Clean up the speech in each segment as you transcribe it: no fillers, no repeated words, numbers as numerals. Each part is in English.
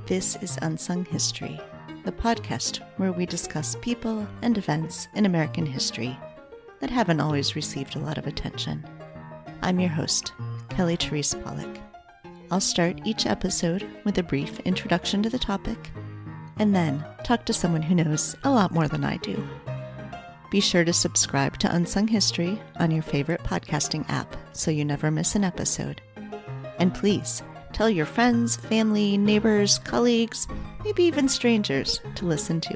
This is Unsung History, the podcast where we discuss people and events in American history that haven't always received a lot of attention. I'm your host, Kelly Therese Pollock. I'll start each episode with a brief introduction to the topic, and then talk to someone who knows a lot more than I do. Be sure to subscribe to Unsung History on your favorite podcasting app so you never miss an episode. And please, tell your friends, family, neighbors, colleagues, maybe even strangers to listen to.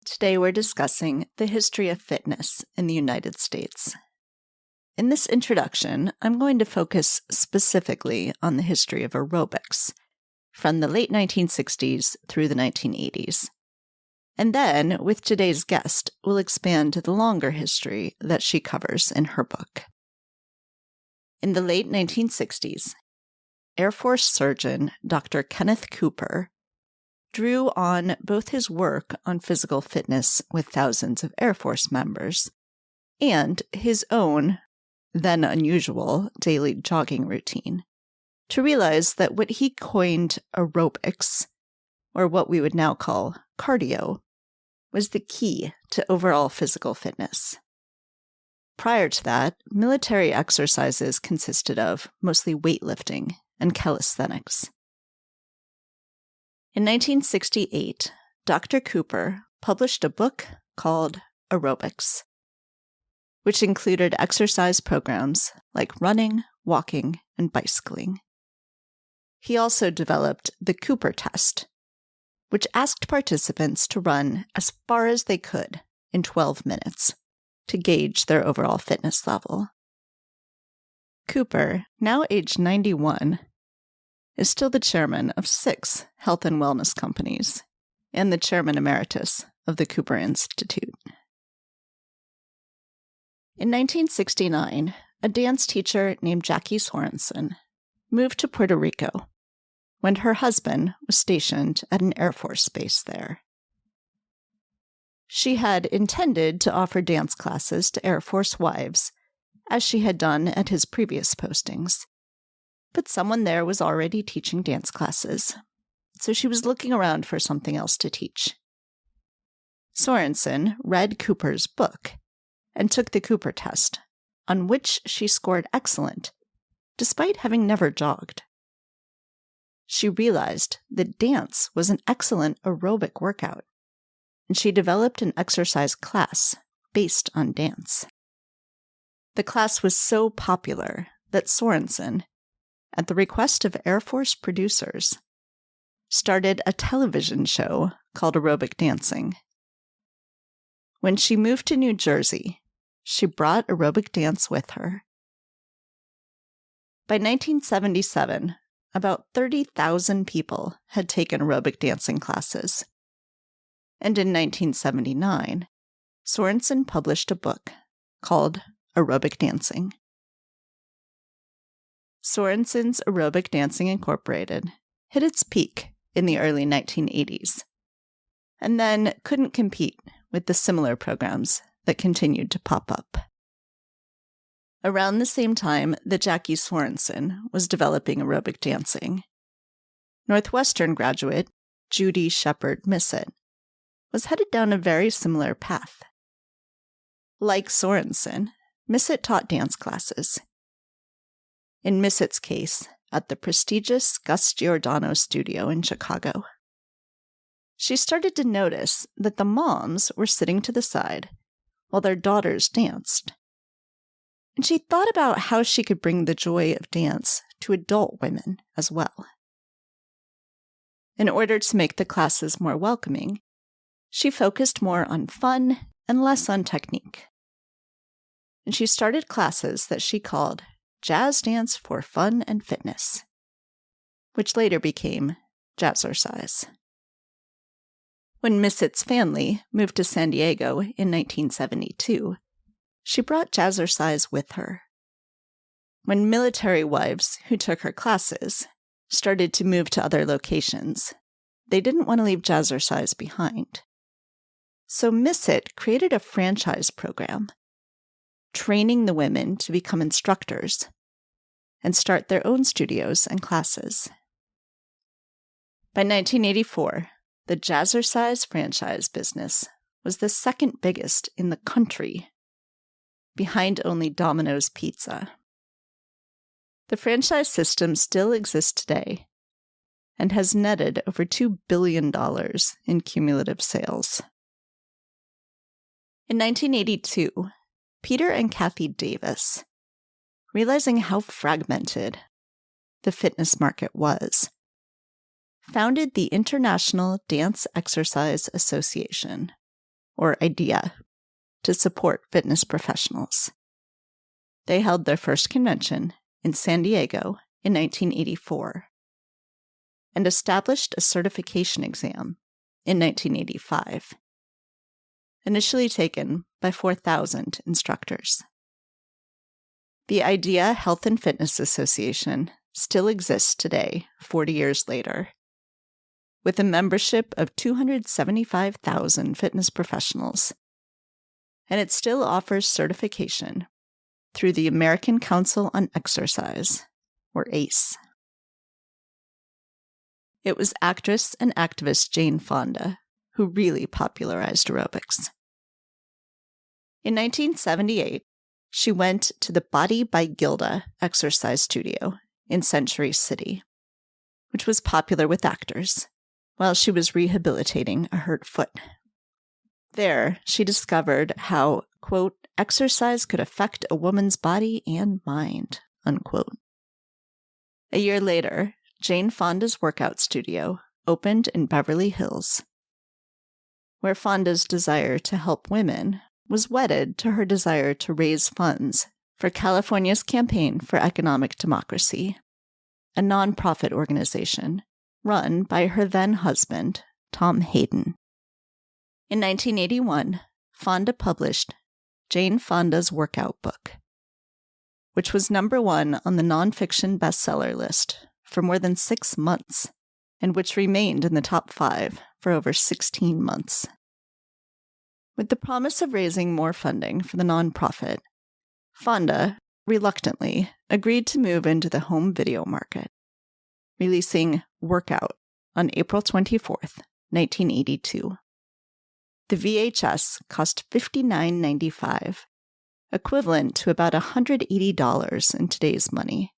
Today we're discussing the history of fitness in the United States. In this introduction, I'm going to focus specifically on the history of aerobics, from the late 1960s through the 1980s. And then, with today's guest, we'll expand to the longer history that she covers in her book. In the late 1960s, Air Force surgeon Dr. Kenneth Cooper drew on both his work on physical fitness with thousands of Air Force members and his own, then unusual, daily jogging routine to realize that what he coined aerobics, or what we would now call cardio, was the key to overall physical fitness. Prior to that, military exercises consisted of mostly weightlifting and calisthenics. In 1968, Dr. Cooper published a book called Aerobics, which included exercise programs like running, walking, and bicycling. He also developed the Cooper test, which asked participants to run as far as they could in 12 minutes to gauge their overall fitness level. Cooper, now aged 91, is still the chairman of 6 health and wellness companies and the chairman emeritus of the Cooper Institute. In 1969, a dance teacher named Jacki Sorensen moved to Puerto Rico when her husband was stationed at an Air Force base there. She had intended to offer dance classes to Air Force wives, as she had done at his previous postings. But someone there was already teaching dance classes, so she was looking around for something else to teach. Sorensen read Cooper's book and took the Cooper test, on which she scored excellent, despite having never jogged. She realized that dance was an excellent aerobic workout, and she developed an exercise class based on dance. The class was so popular that Sorensen, at the request of Air Force producers, started a television show called Aerobic Dancing. When she moved to New Jersey, she brought aerobic dance with her. By 1977, about 30,000 people had taken aerobic dancing classes. And in 1979, Sorensen published a book called Aerobic Dancing. Sorensen's Aerobic Dancing Incorporated hit its peak in the early 1980s, and then couldn't compete with the similar programs that continued to pop up. Around the same time that Jacki Sorensen was developing aerobic dancing, Northwestern graduate Judi Sheppard Missett was headed down a very similar path. Like Sorensen, Missett taught dance classes. In Missett's case, at the prestigious Gus Giordano studio in Chicago. She started to notice that the moms were sitting to the side while their daughters danced. And she thought about how she could bring the joy of dance to adult women as well. In order to make the classes more welcoming, she focused more on fun and less on technique. And she started classes that she called Jazz Dance for Fun and Fitness, which later became Jazzercise. When Missett's family moved to San Diego in 1972, she brought Jazzercise with her. When military wives who took her classes started to move to other locations, they didn't want to leave Jazzercise behind. So Missett created a franchise program, training the women to become instructors, and start their own studios and classes. By 1984, the Jazzercise franchise business was the second biggest in the country, behind only Domino's Pizza. The franchise system still exists today and has netted over $2 billion in cumulative sales. In 1982, Peter and Kathy Davis, realizing how fragmented the fitness market was, founded the International Dance Exercise Association, or IDEA, to support fitness professionals. They held their first convention in San Diego in 1984 and established a certification exam in 1985, initially taken by 4,000 instructors. The IDEA Health and Fitness Association still exists today, 40 years later, with a membership of 275,000 fitness professionals, and it still offers certification through the American Council on Exercise, or ACE. It was actress and activist Jane Fonda who really popularized aerobics. In 1978, she went to the Body by Gilda exercise studio in Century City, which was popular with actors, while she was rehabilitating a hurt foot. There, she discovered how, quote, exercise could affect a woman's body and mind, unquote. A year later, Jane Fonda's workout studio opened in Beverly Hills, where Fonda's desire to help women was wedded to her desire to raise funds for California's Campaign for Economic Democracy, a nonprofit organization run by her then-husband, Tom Hayden. In 1981, Fonda published Jane Fonda's Workout Book, which was #1 on the nonfiction bestseller list for more than 6 months, and which remained in the top 5 for over 16 months. With the promise of raising more funding for the nonprofit, Fonda, reluctantly, agreed to move into the home video market, releasing Workout on April 24th, 1982. The VHS cost $59.95, equivalent to about $180 in today's money,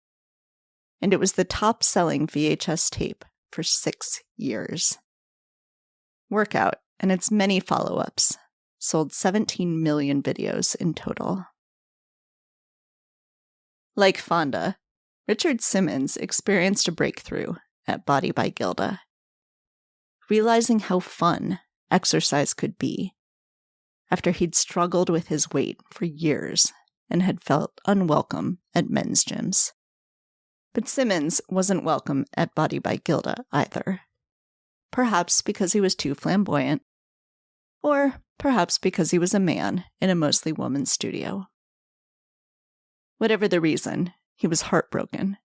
and it was the top-selling VHS tape for 6 years. Workout and its many follow-ups sold 17 million videos in total. Like Fonda, Richard Simmons experienced a breakthrough at Body by Gilda, realizing how fun exercise could be after he'd struggled with his weight for years and had felt unwelcome at men's gyms. But Simmons wasn't welcome at Body by Gilda either, perhaps because he was too flamboyant, or perhaps because he was a man in a mostly woman's studio. Whatever the reason, he was heartbroken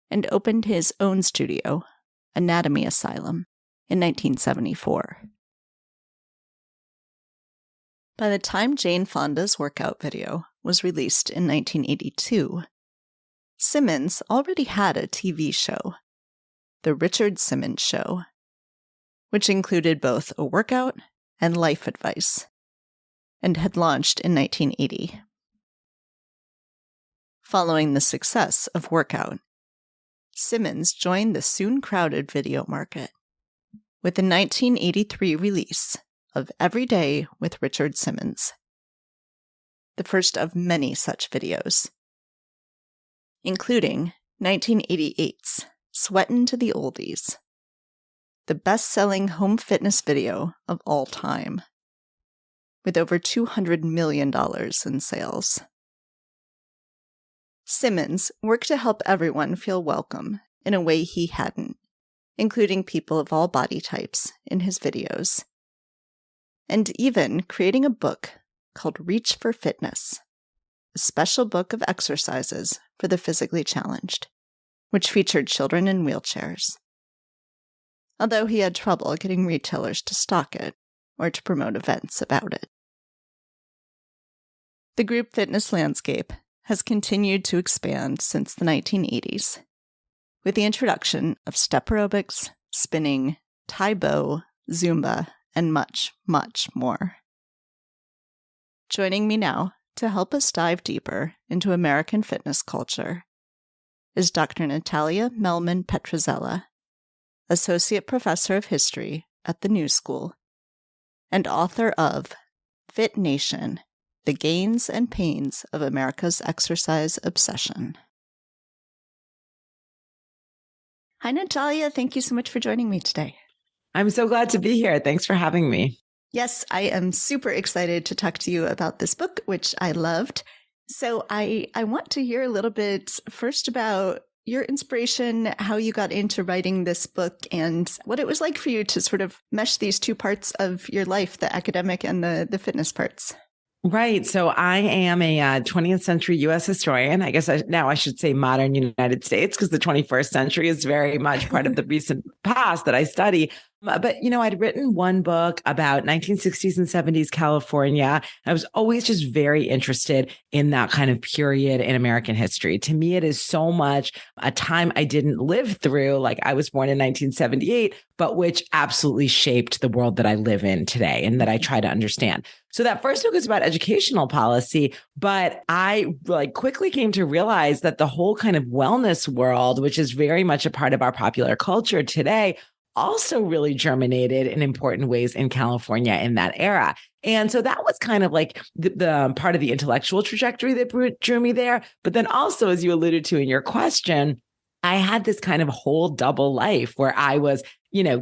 and opened his own studio, Anatomy Asylum, in 1974. By the time Jane Fonda's workout video was released in 1982, Simmons already had a TV show, The Richard Simmons Show, which included both a workout and life advice, and had launched in 1980. Following the success of Workout, Simmons joined the soon crowded video market with the 1983 release of Every Day with Richard Simmons, the first of many such videos, including 1988's Sweatin' to the Oldies, the best-selling home fitness video of all time, with over $200 million in sales. Simmons worked to help everyone feel welcome in a way he hadn't, including people of all body types in his videos, and even creating a book called Reach for Fitness, a special book of exercises for the physically challenged, which featured children in wheelchairs. Although he had trouble getting retailers to stock it or to promote events about it. The group fitness landscape has continued to expand since the 1980s, with the introduction of step aerobics, spinning, Tae Bo, Zumba, and much, much more. Joining me now to help us dive deeper into American fitness culture is Dr. Natalia Mehlman Petrzela, Associate Professor of History at the New School, and author of Fit Nation: The Gains and Pains of America's Exercise Obsession. Hi, Natalia. Thank you so much for joining me today. I'm so glad to be here. Thanks for having me. Yes, I am super excited to talk to you about this book, which I loved. So I want to hear a little bit first about your inspiration, how you got into writing this book, and what it was like for you to sort of mesh these two parts of your life, the academic and the fitness parts. Right. So I am a 20th century U.S. historian. I guess now I should say modern United States, because the 21st century is very much part of the recent past that I study. But, I'd written one book about 1960s and 70s California. I was always just very interested in that kind of period in American history. To me, it is so much a time I didn't live through. Like, I was born in 1978, but which absolutely shaped the world that I live in today and that I try to understand. So that first book is about educational policy, but I quickly came to realize that the whole kind of wellness world, which is very much a part of our popular culture today, also really germinated in important ways in California in that era. And so that was kind of like the part of the intellectual trajectory that drew me there. But then also, as you alluded to in your question, I had this kind of whole double life where I was,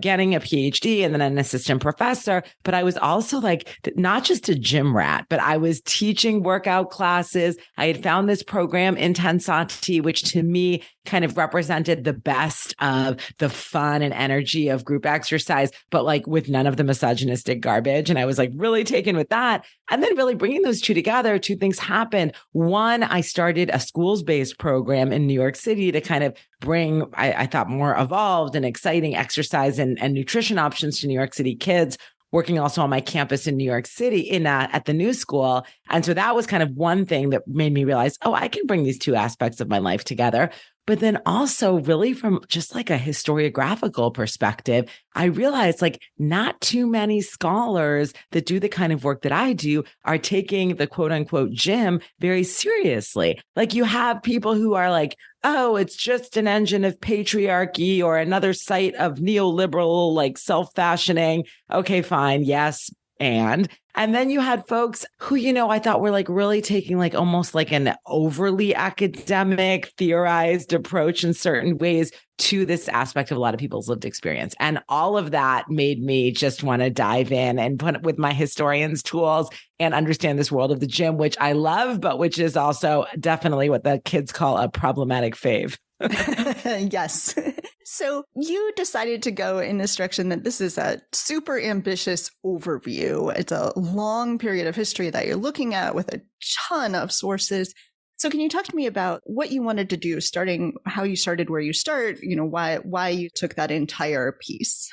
getting a PhD and then an assistant professor, but I was also not just a gym rat, but I was teaching workout classes. I had found this program, Intensity, which to me kind of represented the best of the fun and energy of group exercise, but with none of the misogynistic garbage. And I was really taken with that. And then really bringing those two together, two things happened. One, I started a schools-based program in New York City to kind of bring, I thought, more evolved and exciting exercise and nutrition options to New York City kids, working also on my campus in New York City at the New School. And so that was kind of one thing that made me realize, I can bring these two aspects of my life together. But then also really from just a historiographical perspective, I realized not too many scholars that do the kind of work that I do are taking the quote unquote gym very seriously. You have people who are it's just an engine of patriarchy or another site of neoliberal, self-fashioning. Okay, fine. Yes. And then you had folks who, I thought were really taking almost an overly academic, theorized approach in certain ways to this aspect of a lot of people's lived experience. And all of that made me just want to dive in and put with my historian's tools and understand this world of the gym, which I love, but which is also definitely what the kids call a problematic fave. Yes. So you decided to go in this direction that this is a super ambitious overview. It's a long period of history that you're looking at with a ton of sources. So can you talk to me about what you wanted to do, starting how you started where you start, why you took that entire piece?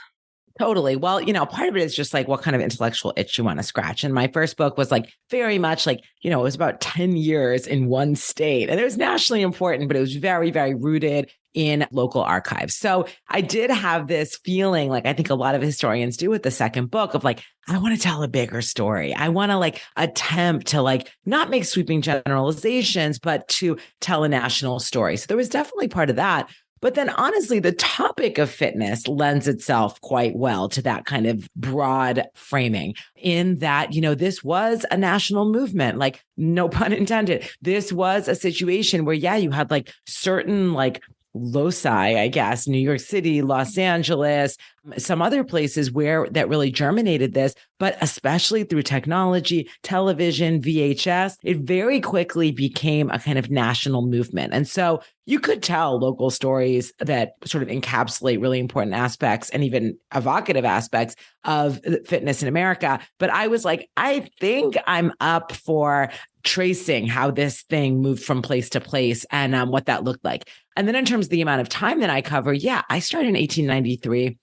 Totally. Well, part of it is just what kind of intellectual itch you want to scratch. And my first book was very much it was about 10 years in one state, and it was nationally important, but it was very, very rooted in local archives. So I did have this feeling, I think a lot of historians do with the second book, of I want to tell a bigger story. I want to attempt to not make sweeping generalizations, but to tell a national story. So there was definitely part of that. But then honestly, the topic of fitness lends itself quite well to that kind of broad framing, in that, this was a national movement, no pun intended. This was a situation where, you had certain loci, I guess, New York City, Los Angeles, some other places where that really germinated this, but especially through technology, television, VHS, it very quickly became a kind of national movement. And so you could tell local stories that sort of encapsulate really important aspects and even evocative aspects of fitness in America. But I was I think I'm up for tracing how this thing moved from place to place and what that looked like. And then in terms of the amount of time that I cover, I started in 1893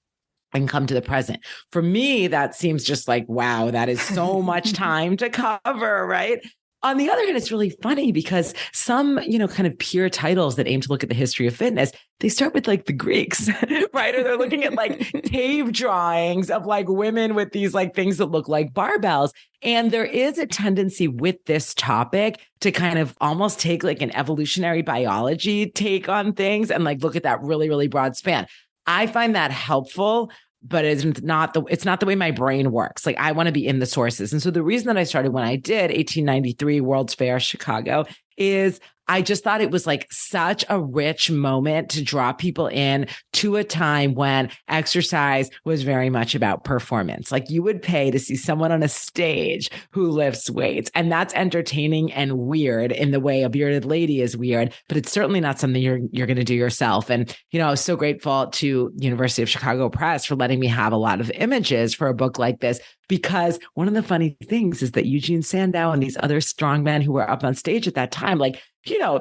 and come to the present. For me, that seems just wow, that is so much time to cover, right? On the other hand, it's really funny because some, kind of peer titles that aim to look at the history of fitness, they start with like the Greeks, right? Or they're looking at like cave drawings of like women with these like things that look like barbells. And there is a tendency with this topic to kind of almost take like an evolutionary biology take on things and like look at that really, really broad span. I find that helpful, but it's not the way my brain works. Like I want to be in the sources. And so the reason that I started when I did 1893 World's Fair, Chicago, is I just thought it was like such a rich moment to draw people in to a time when exercise was very much about performance. Like you would pay to see someone on a stage who lifts weights. And that's entertaining and weird in the way a bearded lady is weird, but it's certainly not something you're going to do yourself. And, I was so grateful to University of Chicago Press for letting me have a lot of images for a book like this. Because one of the funny things is that Eugene Sandow and these other strongmen who were up on stage at that time, like,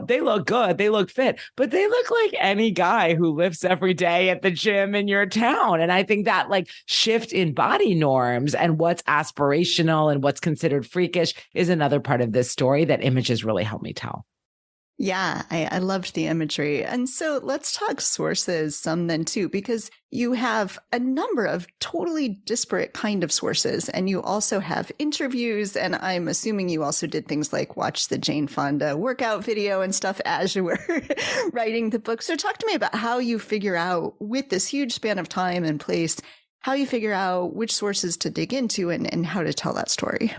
they look good, they look fit, but they look like any guy who lifts every day at the gym in your town. And I think that like shift in body norms and what's aspirational and what's considered freakish is another part of this story that images really help me tell. Yeah, I loved the imagery. And so let's talk sources some then too, because you have a number of totally disparate kind of sources. And you also have interviews. And I'm assuming you also did things like watch the Jane Fonda workout video and stuff as you were writing the book. So talk to me about how you figure out, with this huge span of time and place, how you figure out which sources to dig into and how to tell that story.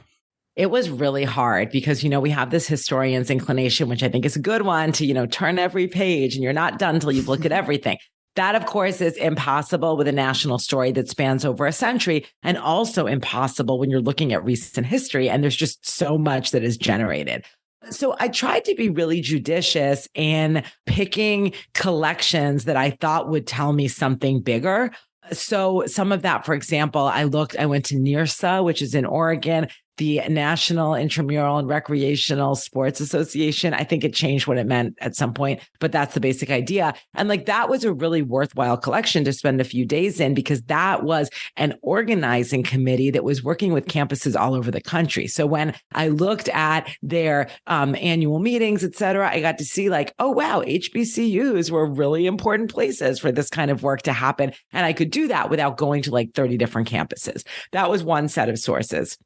It was really hard because, we have this historian's inclination, which I think is a good one, to, turn every page and you're not done until you've looked at everything. That, of course, is impossible with a national story that spans over a century, and also impossible when you're looking at recent history and there's just so much that is generated. So I tried to be really judicious in picking collections that I thought would tell me something bigger. So some of that, for example, I went to NIRSA, which is in Oregon, the National Intramural and Recreational Sports Association. I think it changed what it meant at some point, but that's the basic idea. And like that was a really worthwhile collection to spend a few days in, because that was an organizing committee that was working with campuses all over the country. So when I looked at their annual meetings, et cetera, I got to see like, oh, wow, HBCUs were really important places for this kind of work to happen. And I could do that without going to like 30 different campuses. That was one set of sources.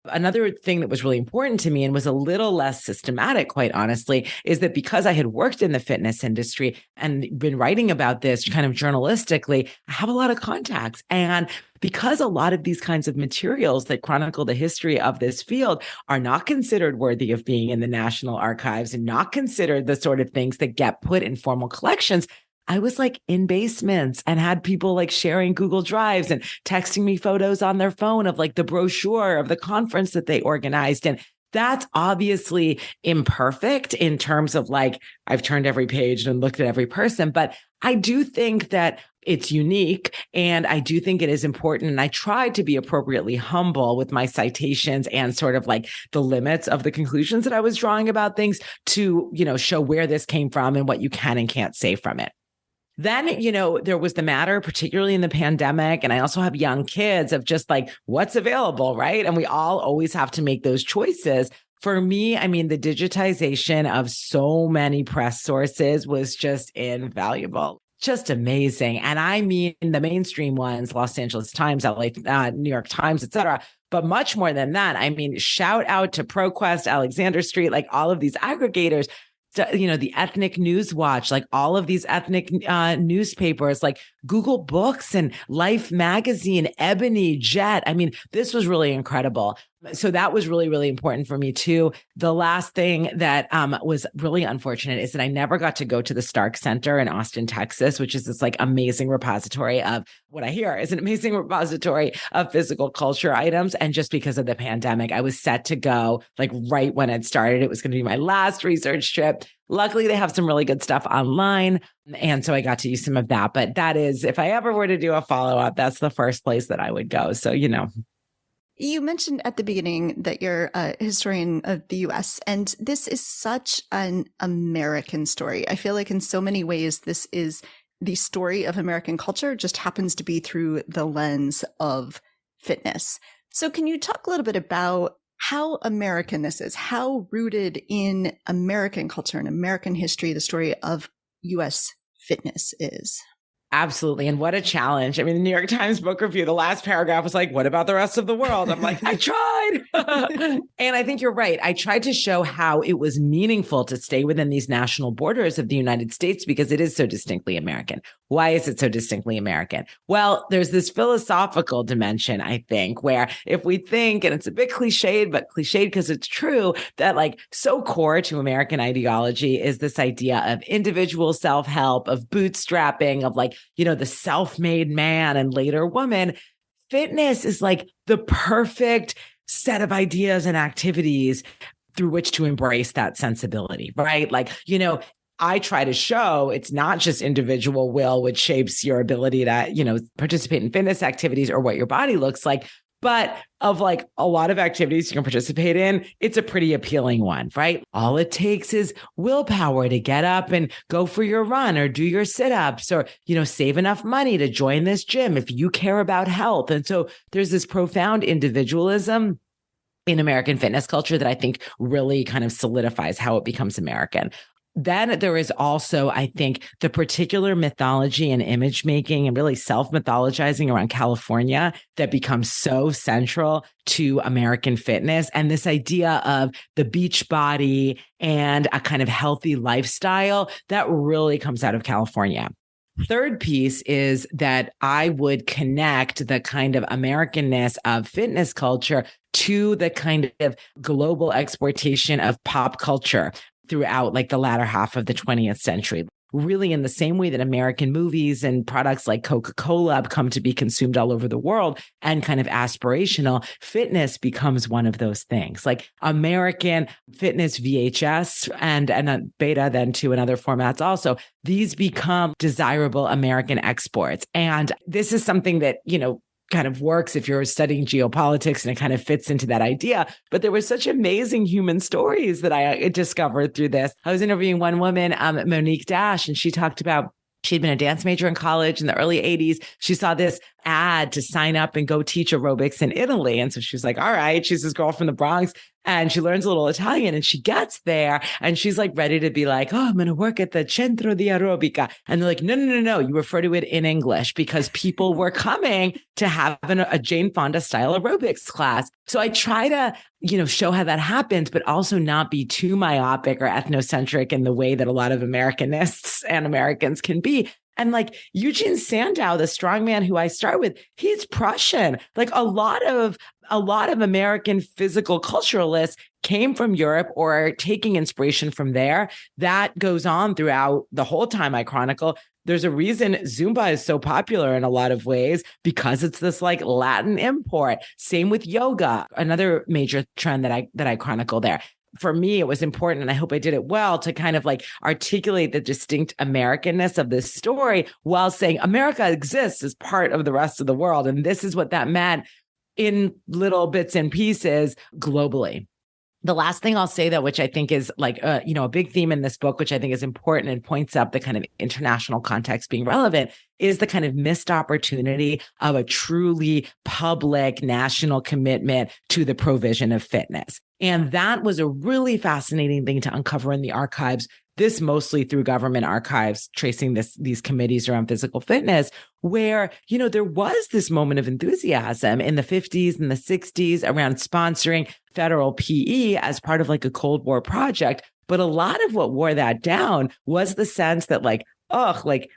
Another thing that was really important to me and was a little less systematic, quite honestly, is that because I had worked in the fitness industry and been writing about this kind of journalistically, I have a lot of contacts. And because a lot of these kinds of materials that chronicle the history of this field are not considered worthy of being in the National Archives and not considered the sort of things that get put in formal collections, I was like in basements and had people like sharing Google Drives and texting me photos on their phone of like the brochure of the conference that they organized. And that's obviously imperfect in terms of like, I've turned every page and looked at every person, but I do think that it's unique and I do think it is important. And I tried to be appropriately humble with my citations and sort of like the limits of the conclusions that I was drawing about things to, show where this came from and what you can and can't say from it. Then, there was the matter, particularly in the pandemic. And I also have young kids of just like what's available, right? And we all always have to make those choices. For me, I mean, the digitization of so many press sources was just invaluable. Just amazing. And I mean, the mainstream ones, Los Angeles Times, LA, New York Times, et cetera. But much more than that, I mean, shout out to ProQuest, Alexander Street, like all of these aggregators. The Ethnic News Watch, like all of these ethnic newspapers, like Google Books and Life Magazine, Ebony, Jet. I mean, this was really incredible. So that was really, really important for me too. The last thing that was really unfortunate is that I never got to go to the Stark Center in Austin, Texas, which is this like amazing repository of what I hear is an amazing repository of physical culture items. And just because of the pandemic, I was set to go like right when it started. It was going to be my last research trip. Luckily, they have some really good stuff online. And so I got to use some of that. But that is, if I ever were to do a follow-up, that's the first place that I would go. So, You mentioned at the beginning that you're a historian of the US, and this is such an American story. I feel like in so many ways, this is the story of American culture, just happens to be through the lens of fitness. So can you talk a little bit about how American this is, how rooted in American culture and American history the story of U.S. fitness is. Absolutely. And what a challenge. I mean, the New York Times book review, the last paragraph was like, what about the rest of the world? I'm like, I tried. And I think you're right. I tried to show how it was meaningful to stay within these national borders of the United States because it is so distinctly American. Why is it so distinctly American? Well, there's this philosophical dimension, I think, where if we think, and it's a bit cliched, but cliched because it's true, that like so core to American ideology is this idea of individual self-help, of bootstrapping, of like, the self-made man and later woman. Fitness is like the perfect set of ideas and activities through which to embrace that sensibility, right? Like, I try to show it's not just individual will, which shapes your ability to, participate in fitness activities or what your body looks like. But of like a lot of activities you can participate in, it's a pretty appealing one, right? All it takes is willpower to get up and go for your run or do your sit-ups or, save enough money to join this gym if you care about health. And so there's this profound individualism in American fitness culture that I think really kind of solidifies how it becomes American. Then there is also, I think, the particular mythology and image making and really self-mythologizing around California that becomes so central to American fitness. And this idea of the beach body and a kind of healthy lifestyle that really comes out of California. Third piece is that I would connect the kind of Americanness of fitness culture to the kind of global exportation of pop culture throughout like the latter half of the 20th century. Really in the same way that American movies and products like Coca-Cola have come to be consumed all over the world and kind of aspirational, fitness becomes one of those things. Like American fitness VHS and beta then too in other formats also, these become desirable American exports. And this is something that, kind of works if you're studying geopolitics and it kind of fits into that idea. But there were such amazing human stories that I discovered through this. I was interviewing one woman, Monique Dash, and she talked about she'd been a dance major in college in the early 80s. She saw this ad to sign up and go teach aerobics in Italy. And so she was like, all right, she's this girl from the Bronx and she learns a little Italian and she gets there and she's like ready to be like, oh, I'm going to work at the Centro di Aerobica. And they're like, no. You refer to it in English because people were coming to have a Jane Fonda style aerobics class. So I try to, show how that happens, but also not be too myopic or ethnocentric in the way that a lot of Americanists and Americans can be. And like Eugene Sandow, the strongman who I start with, he's Prussian. Like a lot of American physical culturalists came from Europe or are taking inspiration from there. That goes on throughout the whole time I chronicle. There's a reason Zumba is so popular in a lot of ways because it's this like Latin import. Same with yoga, another major trend that I chronicle there. For me, it was important, and I hope I did it well, to kind of like articulate the distinct Americanness of this story while saying America exists as part of the rest of the world. And this is what that meant in little bits and pieces globally. The last thing I'll say, though, which I think is like, a big theme in this book, which I think is important and points up the kind of international context being relevant, is the kind of missed opportunity of a truly public national commitment to the provision of fitness. And that was a really fascinating thing to uncover in the archives. This mostly through government archives, tracing these committees around physical fitness, where, there was this moment of enthusiasm in the 50s and the 60s around sponsoring federal PE as part of like a Cold War project. But a lot of what wore that down was the sense that like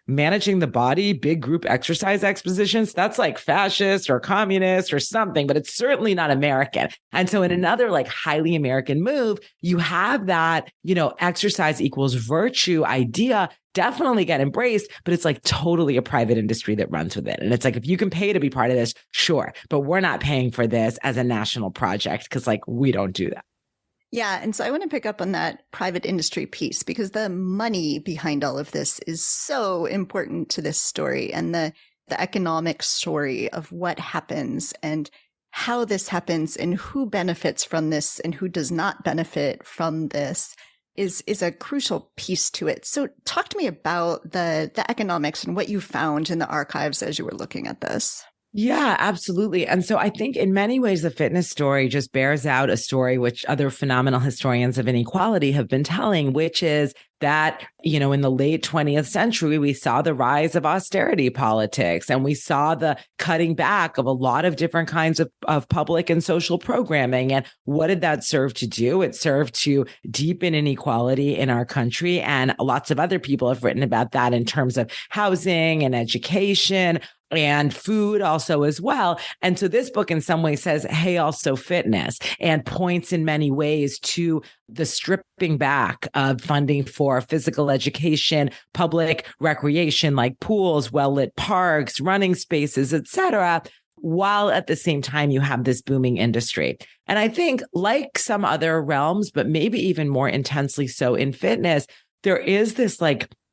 managing the body, big group exercise expositions, that's like fascist or communist or something, but it's certainly not American. And so in another like highly American move, you have that, exercise equals virtue idea definitely get embraced, but it's like totally a private industry that runs with it. And it's like, if you can pay to be part of this, sure, but we're not paying for this as a national project because like we don't do that. Yeah. And so I want to pick up on that private industry piece because the money behind all of this is so important to this story and the economic story of what happens and how this happens and who benefits from this and who does not benefit from this is a crucial piece to it. So talk to me about the economics and what you found in the archives as you were looking at this. Yeah, absolutely. And so I think in many ways, the fitness story just bears out a story which other phenomenal historians of inequality have been telling, which is that, in the late 20th century, we saw the rise of austerity politics and we saw the cutting back of a lot of different kinds of public and social programming. And what did that serve to do? It served to deepen inequality in our country. And lots of other people have written about that in terms of housing and education and food also as well. And so this book in some ways says, hey, also fitness, and points in many ways to the stripping back of funding for physical education, public recreation like pools, well-lit parks, running spaces, etc., while at the same time you have this booming industry. And I think like some other realms, but maybe even more intensely so in fitness, there is this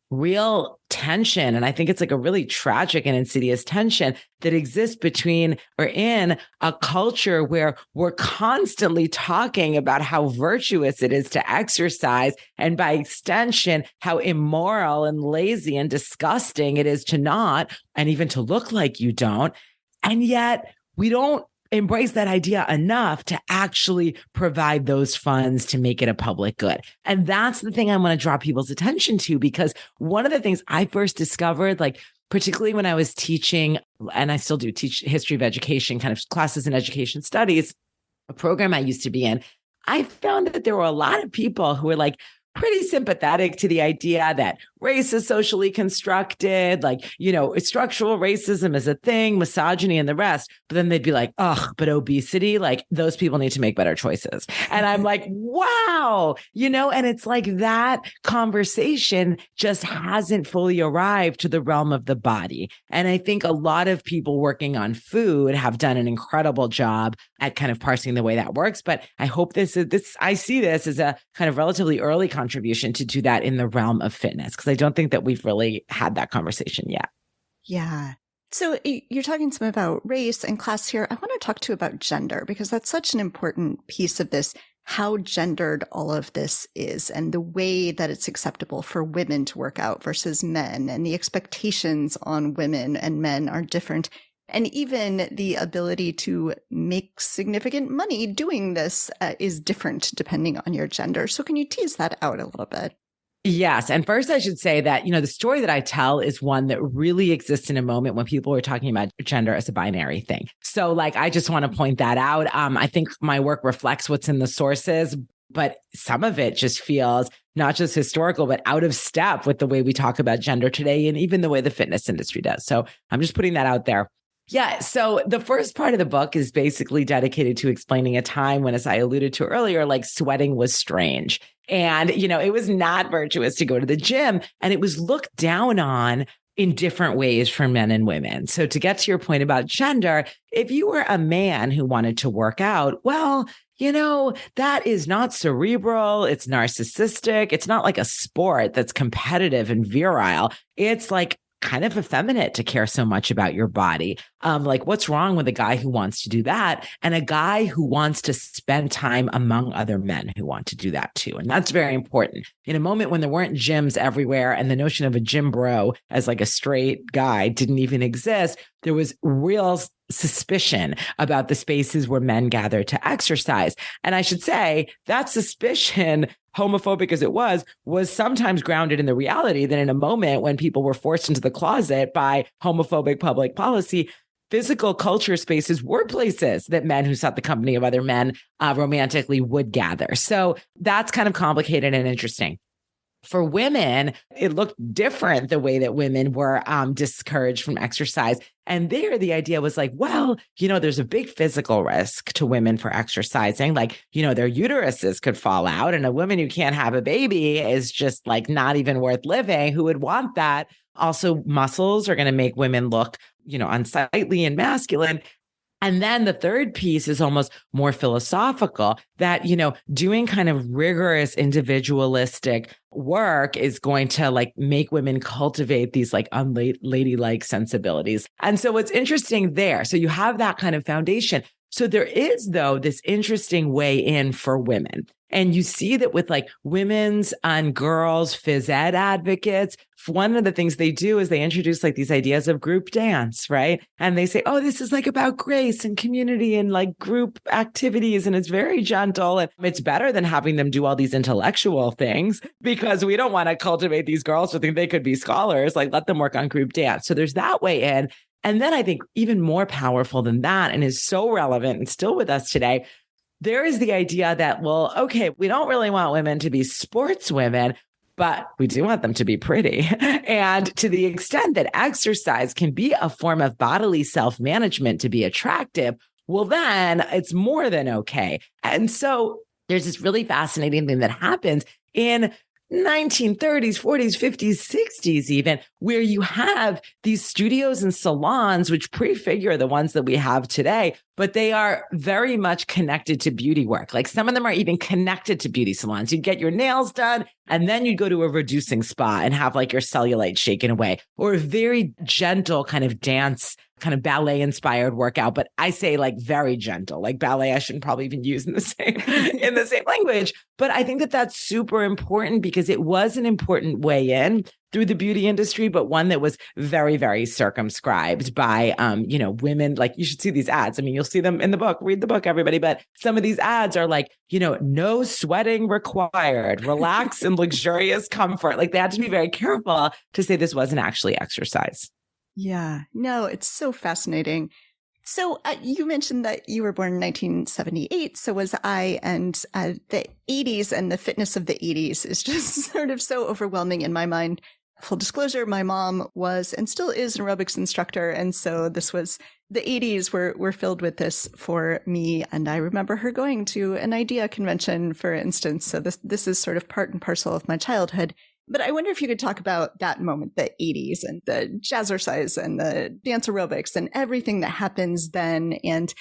real tension. And I think it's a really tragic and insidious tension that exists between or in a culture where we're constantly talking about how virtuous it is to exercise. And by extension, how immoral and lazy and disgusting it is to not, and even to look like you don't. And yet we don't embrace that idea enough to actually provide those funds to make it a public good. And that's the thing I want to draw people's attention to, because one of the things I first discovered, particularly when I was teaching, and I still do teach history of education, kind of classes in education studies, a program I used to be in, I found that there were a lot of people who were pretty sympathetic to the idea that race is socially constructed, structural racism is a thing, misogyny and the rest. But then they'd be like, ugh, but obesity, those people need to make better choices. And I'm like, wow, and it's that conversation just hasn't fully arrived to the realm of the body. And I think a lot of people working on food have done an incredible job at kind of parsing the way that works. But I hope I see this as a kind of relatively early contribution to do that in the realm of fitness, because I don't think that we've really had that conversation yet. Yeah. So you're talking some about race and class here. I want to talk to you about gender, because that's such an important piece of this, how gendered all of this is and the way that it's acceptable for women to work out versus men, and the expectations on women and men are different. And even the ability to make significant money doing this is different depending on your gender. So can you tease that out a little bit? Yes. And first, I should say that, the story that I tell is one that really exists in a moment when people were talking about gender as a binary thing. So I just want to point that out. I think my work reflects what's in the sources, but some of it just feels not just historical, but out of step with the way we talk about gender today and even the way the fitness industry does. So I'm just putting that out there. Yeah. So the first part of the book is basically dedicated to explaining a time when, as I alluded to earlier, sweating was strange. And, it was not virtuous to go to the gym, and it was looked down on in different ways for men and women. So to get to your point about gender, if you were a man who wanted to work out, well, that is not cerebral. It's narcissistic. It's not like a sport that's competitive and virile. It's kind of effeminate to care so much about your body. What's wrong with a guy who wants to do that and a guy who wants to spend time among other men who want to do that too? And that's very important. In a moment when there weren't gyms everywhere and the notion of a gym bro as a straight guy didn't even exist, there was real suspicion about the spaces where men gathered to exercise. And I should say that suspicion, homophobic as it was sometimes grounded in the reality that in a moment when people were forced into the closet by homophobic public policy, physical culture spaces were places that men who sought the company of other men romantically would gather. So that's kind of complicated and interesting. For women, it looked different the way that women were discouraged from exercise. And there, the idea was there's a big physical risk to women for exercising. Their uteruses could fall out, and a woman who can't have a baby is just not even worth living. Who would want that? Also, muscles are going to make women look, unsightly and masculine. And then the third piece is almost more philosophical, that, doing kind of rigorous individualistic work is going to make women cultivate these unladylike sensibilities. And so what's interesting there, so you have that kind of foundation, So there is, though, this interesting way in for women. And you see that with like women's and girls phys ed advocates, one of the things they do is they introduce like these ideas of group dance, right? And they say, oh, this is like about grace and community and like group activities. And it's very gentle. And it's better than having them do all these intellectual things, because we don't want to cultivate these girls to think they could be scholars. Like, let them work on group dance. So there's that way in. And then I think even more powerful than that, and is so relevant and still with us today, there is the idea that, well, okay, we don't really want women to be sports women, but we do want them to be pretty. And to the extent that exercise can be a form of bodily self-management to be attractive, well, then it's more than okay. And so there's this really fascinating thing that happens in 1930s, 40s, 50s, 60s, even, where you have these studios and salons, which prefigure the ones that we have today, but they are very much connected to beauty work. Like some of them are even connected to beauty salons. You'd get your nails done, and then you'd go to a reducing spa and have like your cellulite shaken away, or a very gentle kind of dance, kind of ballet inspired workout. But I say like very gentle, like ballet, I shouldn't probably even use in the same language. But I think that that's super important, because it was an important way in through the beauty industry, but one that was very, very circumscribed by, women. Like, you should see these ads. I mean, you'll see them in the book, read the book, everybody. But some of these ads are like, no sweating required, relax in luxurious comfort. Like, they had to be very careful to say this wasn't actually exercise. Yeah, no, it's so fascinating. So you mentioned that you were born in 1978. So was I, and the 80s and the fitness of the 80s is just sort of so overwhelming in my mind. Full disclosure, my mom was and still is an aerobics instructor. And so the 80s were filled with this for me. And I remember her going to an IDEA convention, for instance. So this is sort of part and parcel of my childhood. But I wonder if you could talk about that moment, the 80s, and the jazzercise and the dance aerobics and everything that happens then, and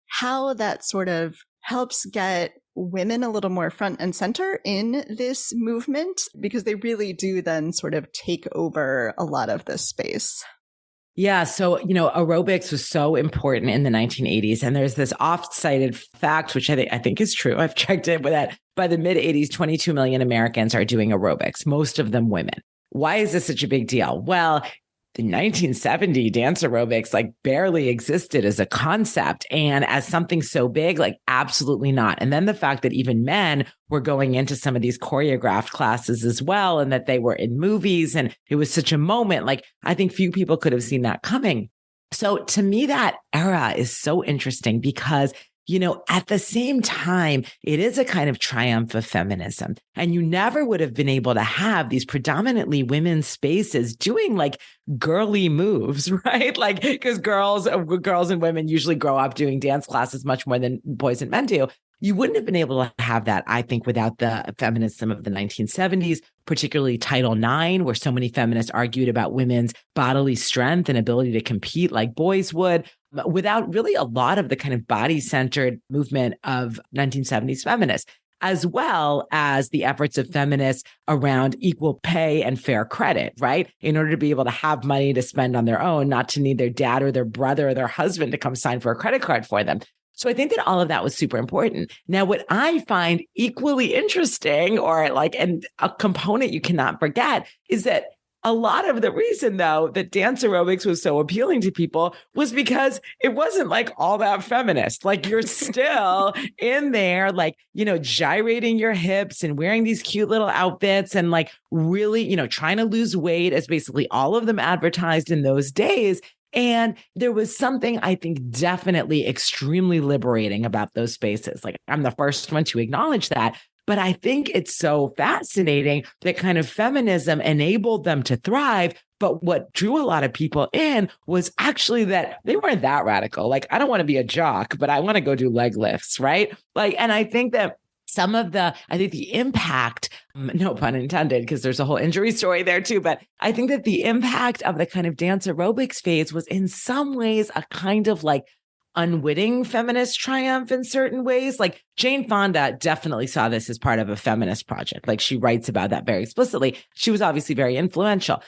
how that sort of helps get women a little more front and center in this movement, because they really do then sort of take over a lot of this space. Yeah. So, aerobics was so important in the 1980s. And there's this oft-cited fact, which I think is true. I've checked it, that by the mid 80s, 22 million Americans are doing aerobics, most of them women. Why is this such a big deal? Well, in 1970, dance aerobics like barely existed as a concept, and as something so big, like absolutely not. And then the fact that even men were going into some of these choreographed classes as well, and that they were in movies, and it was such a moment, like I think few people could have seen that coming. So to me, that era is so interesting because at the same time, it is a kind of triumph of feminism. And you never would have been able to have these predominantly women's spaces doing like girly moves, right? Like, because girls and women usually grow up doing dance classes much more than boys and men do. You wouldn't have been able to have that, I think, without the feminism of the 1970s, particularly Title IX, where so many feminists argued about women's bodily strength and ability to compete like boys would, without really a lot of the kind of body-centered movement of 1970s feminists, as well as the efforts of feminists around equal pay and fair credit, right? In order to be able to have money to spend on their own, not to need their dad or their brother or their husband to come sign for a credit card for them. So I think that all of that was super important. Now, what I find equally interesting, and a component you cannot forget, is that a lot of the reason, though, that dance aerobics was so appealing to people was because it wasn't like all that feminist. Like, you're still in there, like, gyrating your hips and wearing these cute little outfits and like really, trying to lose weight, as basically all of them advertised in those days. And there was something, I think, definitely extremely liberating about those spaces. Like, I'm the first one to acknowledge that. But I think it's so fascinating that kind of feminism enabled them to thrive. But what drew a lot of people in was actually that they weren't that radical. Like, I don't want to be a jock, but I want to go do leg lifts, right? Like, and I think that the impact, no pun intended, because there's a whole injury story there too, but I think that the impact of the kind of dance aerobics phase was in some ways a kind of like unwitting feminist triumph in certain ways. Like, Jane Fonda definitely saw this as part of a feminist project. Like, she writes about that very explicitly. She was obviously very influential.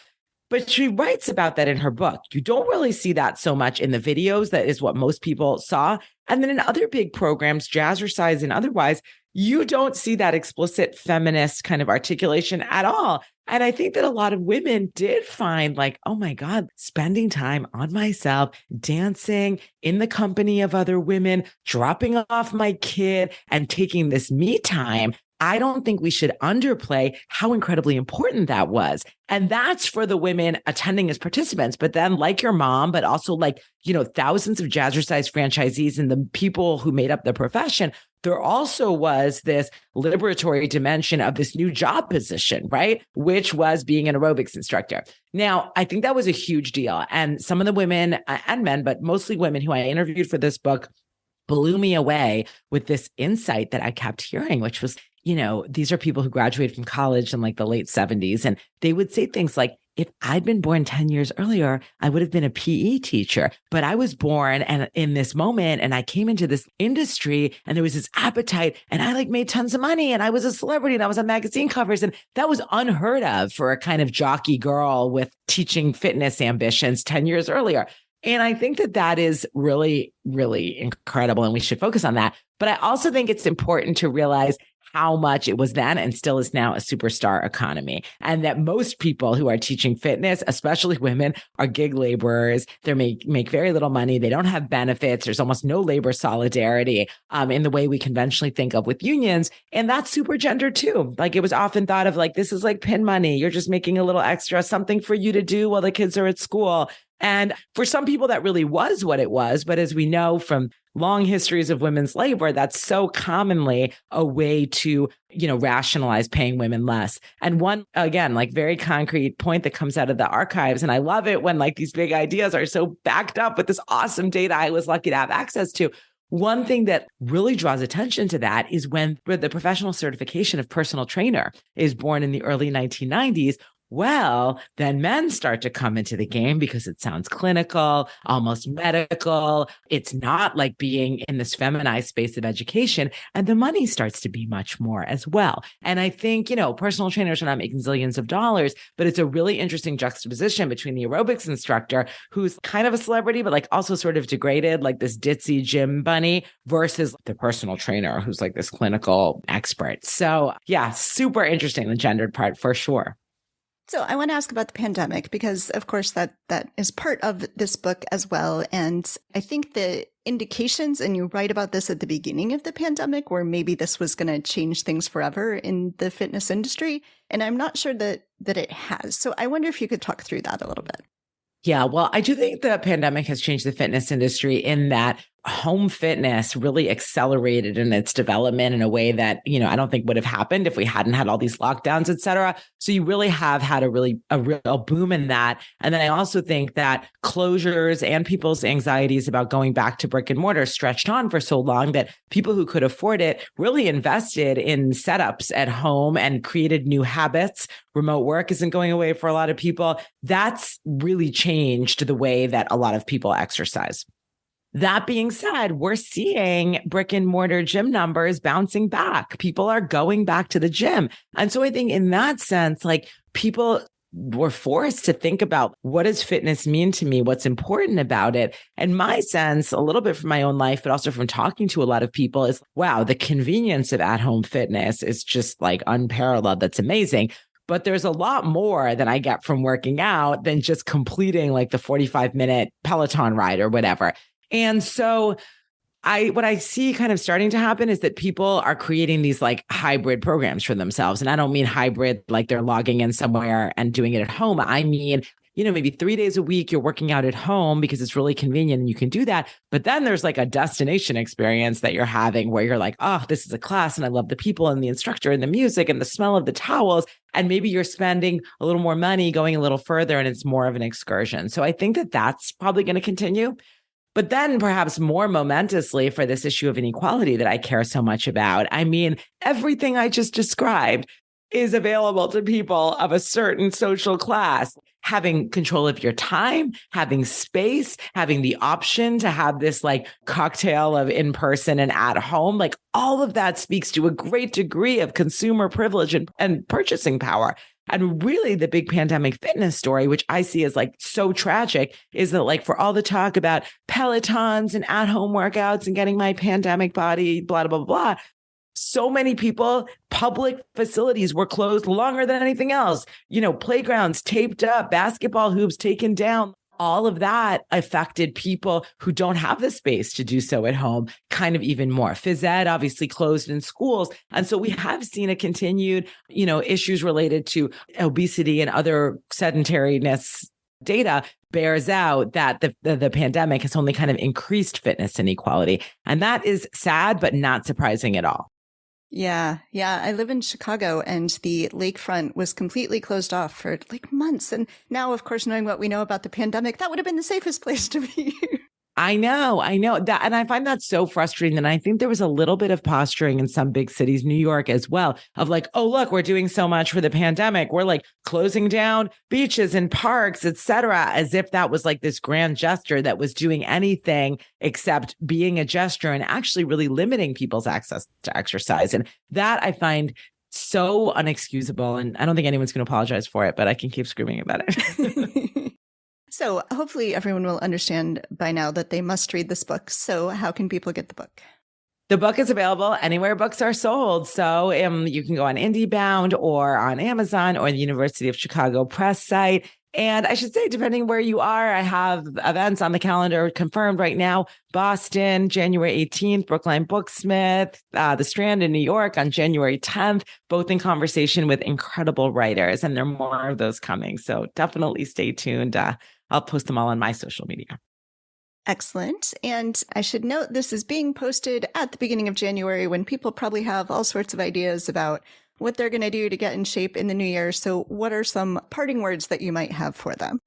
But she writes about that in her book. You don't really see that so much in the videos. That is what most people saw. And then in other big programs, Jazzercise and otherwise, you don't see that explicit feminist kind of articulation at all. And I think that a lot of women did find like, oh my God, spending time on myself, dancing in the company of other women, dropping off my kid and taking this me time. I don't think we should underplay how incredibly important that was. And that's for the women attending as participants. But then like your mom, but also like, thousands of Jazzercise franchisees and the people who made up the profession, there also was this liberatory dimension of this new job position, right? Which was being an aerobics instructor. Now, I think that was a huge deal. And some of the women and men, but mostly women who I interviewed for this book blew me away with this insight that I kept hearing, which was, these are people who graduated from college in like the late 70s. And they would say things like, if I'd been born 10 years earlier, I would have been a PE teacher. But I was born and in this moment, and I came into this industry and there was this appetite and I like made tons of money and I was a celebrity and I was on magazine covers. And that was unheard of for a kind of jockey girl with teaching fitness ambitions 10 years earlier. And I think that that is really, really incredible. And we should focus on that. But I also think it's important to realize how much it was then and still is now a superstar economy. And that most people who are teaching fitness, especially women, are gig laborers. They make very little money. They don't have benefits. There's almost no labor solidarity in the way we conventionally think of with unions. And that's super gendered too. Like it was often thought of like, this is like pin money. You're just making a little extra, something for you to do while the kids are at school. And for some people, that really was what it was. But as we know from long histories of women's labor, that's so commonly a way to, rationalize paying women less. And one, again, like very concrete point that comes out of the archives. And I love it when like these big ideas are so backed up with this awesome data I was lucky to have access to. One thing that really draws attention to that is when the professional certification of personal trainer is born in the early 1990s. Well, then men start to come into the game because it sounds clinical, almost medical. It's not like being in this feminized space of education. And the money starts to be much more as well. And I think, personal trainers are not making zillions of dollars, but it's a really interesting juxtaposition between the aerobics instructor, who's kind of a celebrity, but like also sort of degraded, like this ditzy gym bunny, versus the personal trainer, who's like this clinical expert. So yeah, super interesting, the gendered part for sure. So I want to ask about the pandemic because, of course, that is part of this book as well. And I think the indications, and you write about this at the beginning of the pandemic, where maybe this was going to change things forever in the fitness industry. And I'm not sure that it has. So I wonder if you could talk through that a little bit. Yeah, well, I do think the pandemic has changed the fitness industry in that home fitness really accelerated in its development in a way that, I don't think would have happened if we hadn't had all these lockdowns, et cetera. So you really have had a real boom in that. And then I also think that closures and people's anxieties about going back to brick and mortar stretched on for so long that people who could afford it really invested in setups at home and created new habits. Remote work isn't going away for a lot of people. That's really changed the way that a lot of people exercise. That being said, we're seeing brick and mortar gym numbers bouncing back. People are going back to the gym. And so I think in that sense, like people were forced to think about what does fitness mean to me? What's important about it? And my sense, a little bit from my own life, but also from talking to a lot of people is, wow, the convenience of at-home fitness is just like unparalleled. That's amazing. But there's a lot more than I get from working out than just completing like the 45-minute Peloton ride or whatever. And so what I see kind of starting to happen is that people are creating these like hybrid programs for themselves. And I don't mean hybrid like they're logging in somewhere and doing it at home. I mean, maybe 3 days a week you're working out at home because it's really convenient and you can do that. But then there's like a destination experience that you're having where you're like, oh, this is a class and I love the people and the instructor and the music and the smell of the towels. And maybe you're spending a little more money going a little further and it's more of an excursion. So I think that that's probably going to continue. But then perhaps more momentously for this issue of inequality that I care so much about, I mean, everything I just described is available to people of a certain social class. Having control of your time, having space, having the option to have this like cocktail of in-person and at home, like all of that speaks to a great degree of consumer privilege and purchasing power. And really the big pandemic fitness story, which I see as like so tragic, is that like for all the talk about Pelotons and at-home workouts and getting my pandemic body, blah, blah, blah, so many people, public facilities were closed longer than anything else. Playgrounds taped up, basketball hoops taken down. All of that affected people who don't have the space to do so at home kind of even more. Phys ed obviously closed in schools. And so we have seen a continued, issues related to obesity and other sedentariness. Data bears out that the pandemic has only kind of increased fitness inequality. And that is sad, but not surprising at all. Yeah. I live in Chicago, and the lakefront was completely closed off for like months. And now, of course, knowing what we know about the pandemic, that would have been the safest place to be. I know that. And I find that so frustrating. And I think there was a little bit of posturing in some big cities, New York as well, of like, oh, look, we're doing so much for the pandemic. We're like closing down beaches and parks, et cetera, as if that was like this grand gesture that was doing anything except being a gesture and actually really limiting people's access to exercise. And that I find so unexcusable. And I don't think anyone's going to apologize for it, but I can keep screaming about it. So hopefully everyone will understand by now that they must read this book. So how can people get the book? The book is available anywhere books are sold. So you can go on IndieBound or on Amazon or the University of Chicago Press site. And I should say, depending where you are, I have events on the calendar confirmed right now. Boston, January 18th, Brookline Booksmith, the Strand in New York on January 10th, both in conversation with incredible writers. And there are more of those coming. So definitely stay tuned. I'll post them all on my social media. Excellent. And I should note this is being posted at the beginning of January when people probably have all sorts of ideas about what they're going to do to get in shape in the new year. So what are some parting words that you might have for them?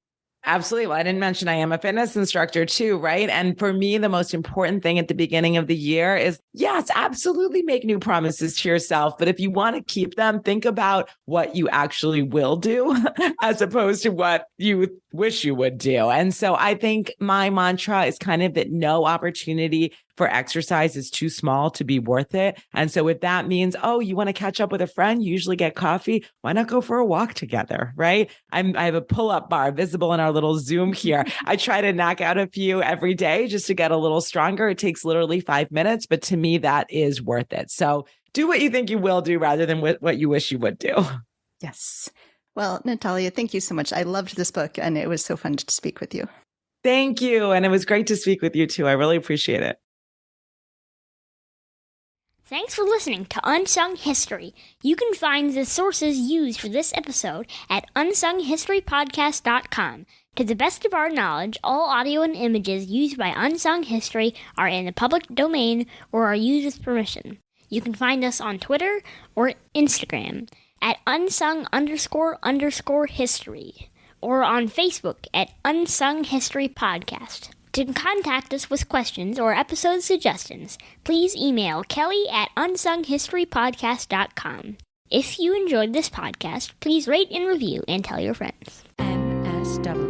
Absolutely. Well, I didn't mention I am a fitness instructor too, right? And for me, the most important thing at the beginning of the year is, yes, absolutely make new promises to yourself. But if you want to keep them, think about what you actually will do as opposed to what you wish you would do. And so I think my mantra is kind of that no opportunity for exercise is too small to be worth it. And so if that means, oh, you want to catch up with a friend, you usually get coffee, why not go for a walk together, right? I have a pull-up bar visible in our little Zoom here. I try to knock out a few every day just to get a little stronger. It takes literally 5 minutes, but to me, that is worth it. So do what you think you will do rather than what you wish you would do. Yes. Well, Natalia, thank you so much. I loved this book, and it was so fun to speak with you. Thank you. And it was great to speak with you too. I really appreciate it. Thanks for listening to Unsung History. You can find the sources used for this episode at unsunghistorypodcast.com. To the best of our knowledge, all audio and images used by Unsung History are in the public domain or are used with permission. You can find us on Twitter or Instagram at unsung__history or on Facebook at Unsung History Podcast. To contact us with questions or episode suggestions, please email Kelly at unsunghistorypodcast.com. If you enjoyed this podcast, please rate and review and tell your friends. MSW